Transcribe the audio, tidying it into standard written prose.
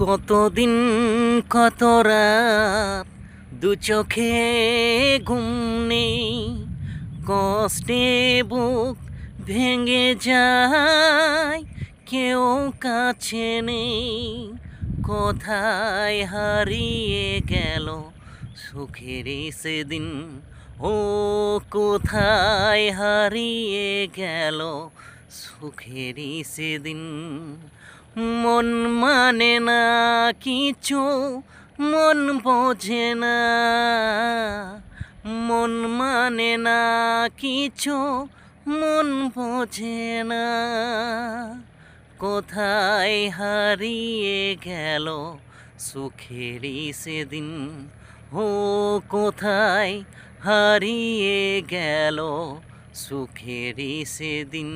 কতদিন কত রাত দু চোখে ঘুম নেই, কষ্টে বুক ভেঙে যায়, কেউ কাছে নেই। কোথায় হারিয়ে গেল সুখেরই সেদিন? ও কোথায় হারিয়ে গেল সুখেরই সেদিন? মন মানে না কিছু, মন বোঝে না, মন মানে না কিছু, মন বোঝে না। কোথায় হারিয়ে গেল সুখেরই সেদিন? ও কোথায় হারিয়ে গেল সুখেরই সেদিন?